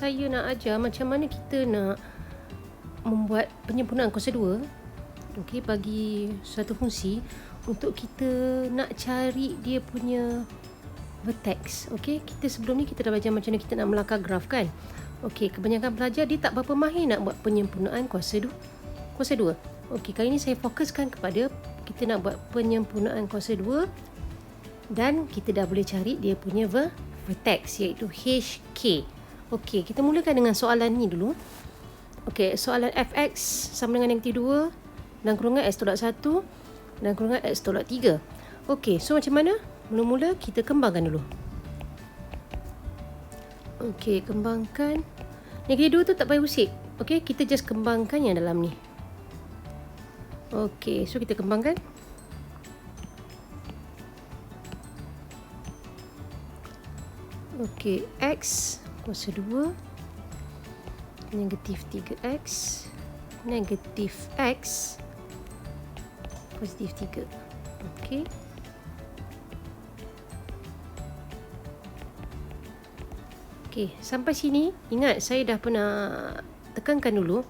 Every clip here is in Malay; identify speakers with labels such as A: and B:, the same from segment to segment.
A: saya nak ajar macam mana kita nak membuat penyempurnaan kuasa 2, okey, bagi suatu fungsi untuk kita nak cari dia punya vertex. Okey, kita sebelum ni kita dah belajar macam mana kita nak melakar graf kan. Okey, kebanyakan pelajar dia tak berapa mahir nak buat penyempurnaan kuasa 2. Okey, kali ni saya fokuskan kepada kita nak buat penyempurnaan kuasa 2 dan kita dah boleh cari dia punya vertex iaitu HK. Okey, kita mulakan dengan soalan ni dulu. Okey, soalan fx sama dengan -2 dan kurungan x tolak 1 dan kurungan x tolak 3. Okey, so macam mana? Mula-mula kita kembangkan dulu. Okey, kembangkan. Yang kedua tu tak payah usik. Okey, kita just kembangkan yang dalam ni. Okey, so kita kembangkan. Okey, x kuasa 2 negatif 3x negatif x positif 3. Okey. Okey, sampai sini ingat saya dah pernah tekankan dulu.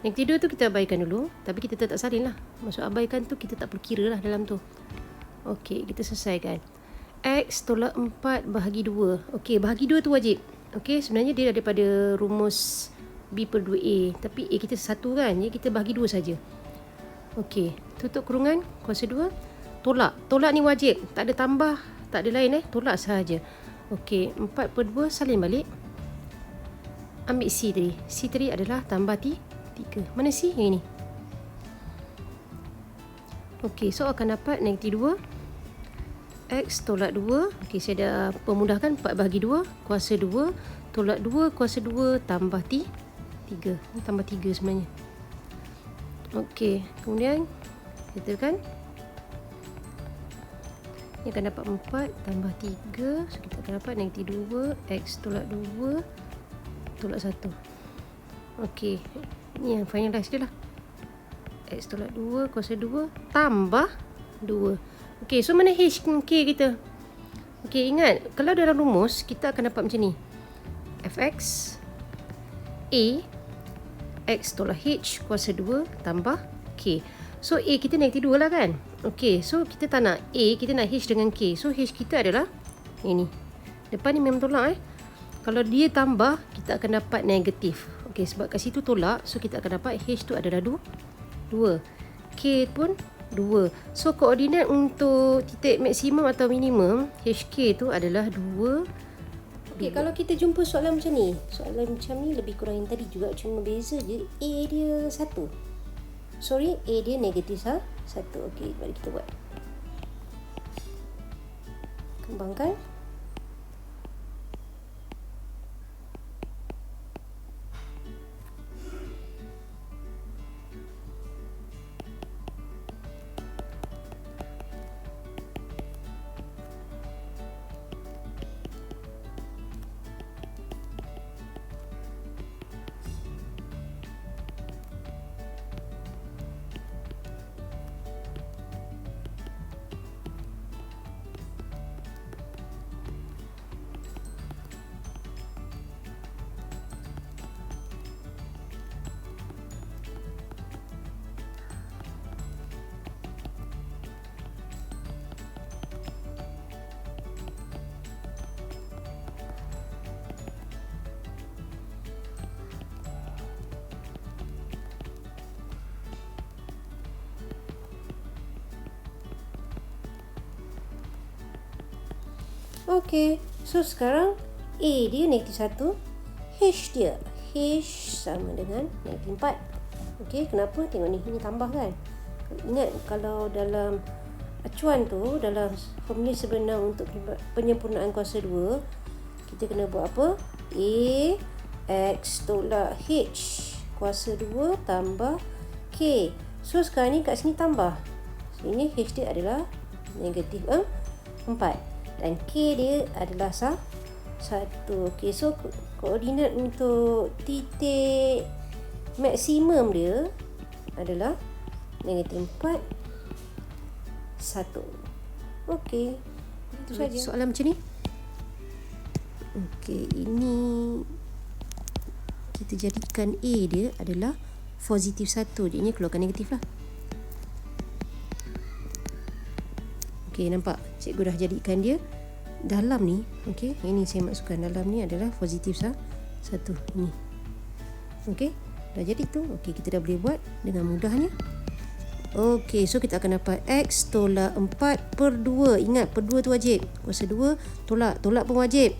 A: Yang kedua tu kita abaikan dulu, tapi kita tak salin lah. Maksud abaikan tu kita tak perlu kira lah dalam tu. Okey, kita selesaikan. X tolak 4 bahagi 2. Okey, bahagi 2 tu wajib. Okey, sebenarnya dia daripada rumus B per 2A, tapi A kita 1 kan, jadi kita bahagi 2 saja. Okey, tutup kurungan kuasa 2. Tolak ni wajib, tak ada tambah, tak ada lain tolak sahaja. Okey, 4 per 2 salin balik. Ambil C3. C3 adalah tambah 3. Mana C? Yang ini. Okey, so akan dapat -2 X tolak 2. Okey, saya dah pemudahkan 4 bahagi 2 kuasa 2 tolak 2 kuasa 2 tambah 3. Ini tambah 3 sebenarnya. Okey, kemudian kita kan ini akan dapat 4 tambah 3. So kita akan dapat -2 X tolak 2 tolak 1. Okey, ini yang finalize dia lah. X tolak 2 kuasa 2 tambah 2. Okey, so mana H K kita? Okey, ingat kalau dalam rumus kita akan dapat macam ni. Fx A X tolak H kuasa 2 tambah K. So A kita -2 lah kan. Okey, so kita tak nak A, kita nak H dengan K. So H kita adalah ini. Depan ni memang tolak Kalau dia tambah, kita akan dapat negatif. Okey, sebab kat situ tolak, so kita akan dapat H tu adalah 2. K pun 2. So koordinat untuk titik maksimum atau minimum HK tu adalah 2. Okey, kalau kita jumpa soalan macam ni, soalan macam ni lebih kurang yang tadi juga, cuma beza je A dia 1. Sorry, A dia negatif 1. Okey, mari kita buat. Kembangkan. Okey, so sekarang A dia -1, H dia sama dengan -4. Okey, kenapa? Tengok ni, ini tambah kan. Ingat kalau dalam acuan tu, dalam formula sebenar untuk penyempurnaan kuasa 2, kita kena buat apa? A X tolak H kuasa 2 tambah K. So sekarang ni kat sini tambah. So ini H dia adalah negatif 4. Dan K dia adalah 1. Okey, so koordinat untuk titik maksimum dia adalah -4, 1. Okey, itu saja. Soalan macam ni. Okey, ini kita jadikan A dia adalah positif 1. Jadinya keluarkan negatif lah. Okey, nampak? Cikgu dah jadikan dia dalam ni. Okey, ini saya masukkan dalam ni adalah positif 1. Ini. Okey, dah jadi tu. Okey, kita dah boleh buat dengan mudahnya. Okey, so kita akan dapat X tolak 4/2. Ingat, per 2 tu wajib. Kuasa 2 tolak. Tolak pun wajib.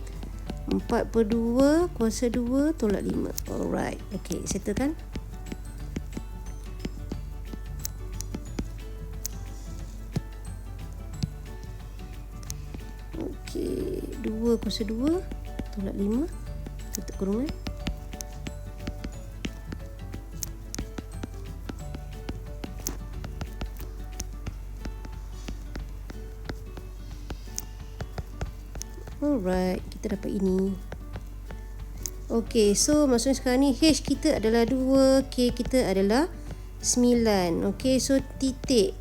A: 4/2 kuasa 2 tolak 5. Alright. Okey, settlekan. Okey, 2 kuasa 2 tolak 5. Tutup kurungan. Alright, kita dapat ini. Okey, so maksudnya sekarang ni H kita adalah 2, K kita adalah 9. Okey, so titik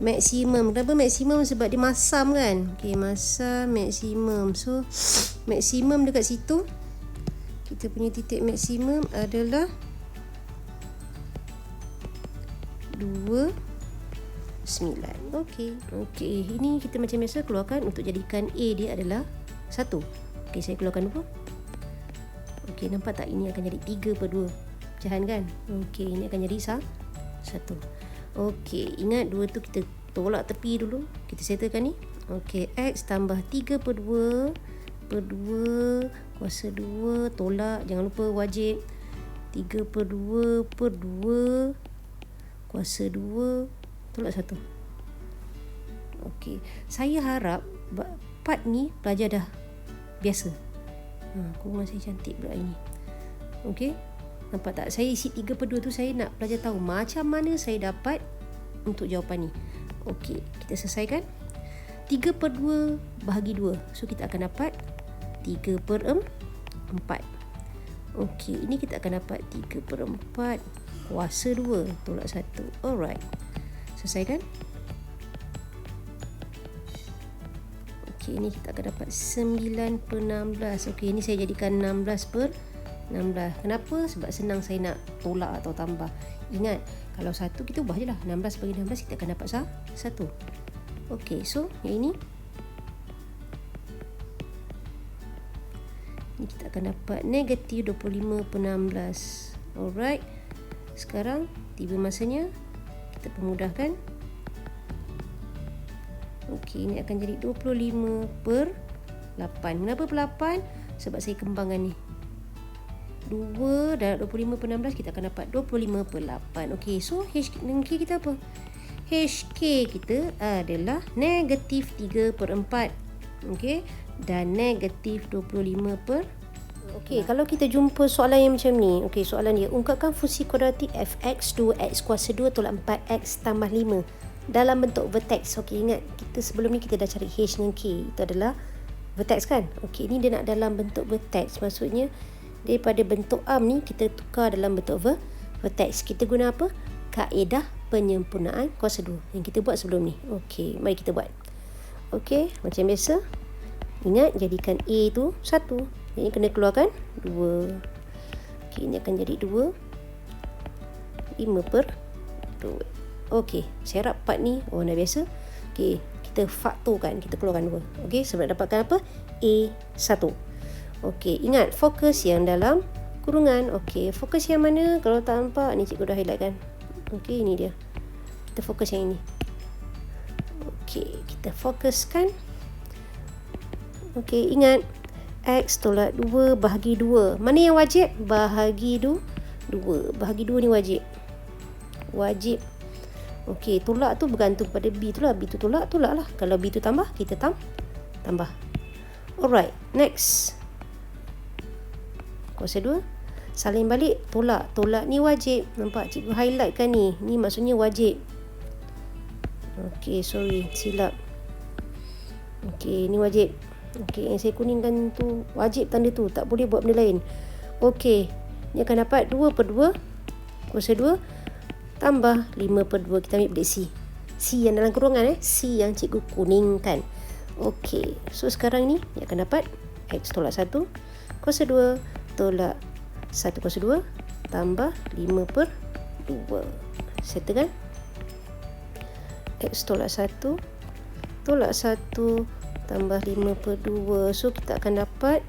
A: maksimum. Kenapa maksimum? Sebab dia masam kan. Okey, masa maksimum. So maksimum dekat situ, kita punya titik maksimum adalah 2, 9. Okey. Okey, ini kita macam biasa keluarkan untuk jadikan A dia adalah 1. Okey, saya keluarkan dulu. Okey, nampak tak? Ini akan jadi 3/2. Pecahan kan? Okey, ini akan jadi 1. Okey, ingat 2 tu kita tolak tepi dulu. Kita settlekan ni. Okey, X tambah 3/2 per 2 kuasa 2 tolak. Jangan lupa wajib. 3/2 per 2 kuasa 2 tolak 1. Okey, saya harap part ni pelajar dah biasa. Kurungan saya cantik pula ini. Okey, nampak tak? Saya isi 3/2 tu, saya nak pelajar tahu macam mana saya dapat untuk jawapan ni. Okey, kita selesaikan. 3/2 bahagi 2. So kita akan dapat 3/4. Okey, ini kita akan dapat 3/4 kuasa 2 tolak 1. Alright. Selesaikan. Okey, ini kita akan dapat 9/16. Okey, ini saya jadikan 16/16. Kenapa? Sebab senang saya nak tolak atau tambah. Ingat, kalau 1 kita ubah je lah. 16 bagi 16 kita akan dapat 1. Okey, so yang ini kita akan dapat negatif 25/16. Alright. Sekarang tiba masanya kita pemudahkan. Okey, ini akan jadi 25/8. Kenapa per 8? Sebab saya kembangkan ni. 2 darab 25/16 kita akan dapat 25/8. Okey, so H dan K kita apa? HK kita adalah negatif 3/4. Okey, dan negatif 25/. Okey, kalau kita jumpa soalan yang macam ni. Okey, soalan dia, ungkapkan fungsi kuadratik fx 2x kuasa 2 tolak 4x tambah 5 dalam bentuk vertex. Okey, ingat kita sebelum ni kita dah cari H dengan K. Itu adalah vertex kan? Okey, ini dia nak dalam bentuk vertex. Maksudnya daripada bentuk arm ni kita tukar dalam bentuk vertex. Kita guna apa? Kaedah penyempurnaan kuasa 2 yang kita buat sebelum ni. Okey, mari kita buat. Okey, macam biasa. Ingat, jadikan A tu 1. Ini kena keluarkan 2. Okey, ini akan jadi 2. 5/2. Okey, saya harap part ni dah biasa. Okey, kita faktorkan, kita keluarkan 2. Okey, sebab dapatkan apa? A1. Okey, ingat fokus yang dalam kurungan. Okey, fokus yang mana? Kalau tak nampak ni cikgu dah highlight kan. Okey, ini dia. Kita fokus yang ini. Okey, kita fokuskan. Okey, ingat X tolak 2 bahagi 2. Mana yang wajib? Bahagi 2. Bahagi 2 ni wajib. Wajib. Okey, tolak tu bergantung pada B tu lah. B tu tolak, tolak lah. Kalau B tu tambah, kita tambah. Alright, next. Kuasa 2. Salin balik, tolak. Tolak ni wajib. Nampak cikgu highlight kan ni. Ni maksudnya wajib. Okey, sorry, silap. Okey, ni wajib. Okey, yang saya kuningkan tu wajib tanda tu, tak boleh buat benda lain. Okey, ni akan dapat 2/2 kuasa 2 tambah 5/2. Kita ambil balik C. C yang dalam kurungan C yang cikgu kuningkan. Okey, so sekarang ni akan dapat X tolak 1 kuasa 2 tolak 1 kuasa 2 tambah 5/2. Settle kan? X tolak 1 tolak 1 tambah 5/2. So kita akan dapat,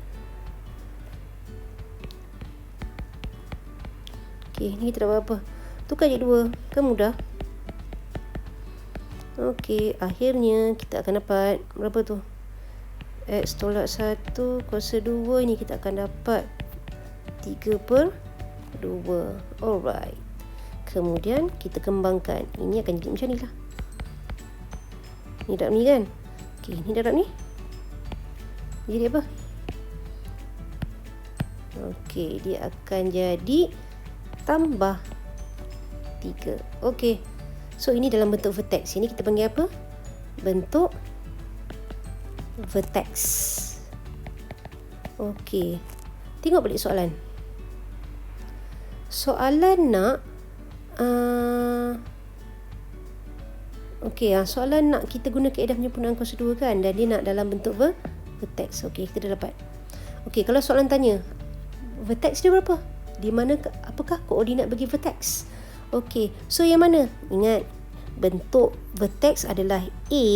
A: okey, ni kita dapat apa? Tukar je 2, kan mudah. Okey, akhirnya kita akan dapat berapa tu? X tolak 1 kuasa 2, ni kita akan dapat 3/2. Alright. Kemudian kita kembangkan. Ini akan jadi macam ni lah. Ni darab ni kan? Okey, ni darab ni. Jadi apa? Okey, dia akan jadi tambah 3. Okey. So ini dalam bentuk vertex. Ini kita panggil apa? Bentuk vertex. Okey. Tengok balik soalan. Soalan nak okey, soalan nak kita guna kaedah penyempurnaan kuasa 2 kan, dan dia nak dalam bentuk vertex. Okey, kita dah dapat. Okey, kalau soalan tanya vertex dia berapa? Di mana, apakah koordinat bagi vertex? Okey, so yang mana? Ingat, bentuk vertex adalah A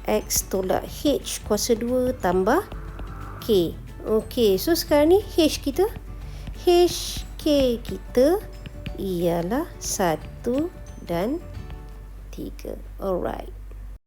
A: X tolak H kuasa 2 tambah K. Okey, so sekarang ni H kita, HK kita ialah 1 dan 3. Alright.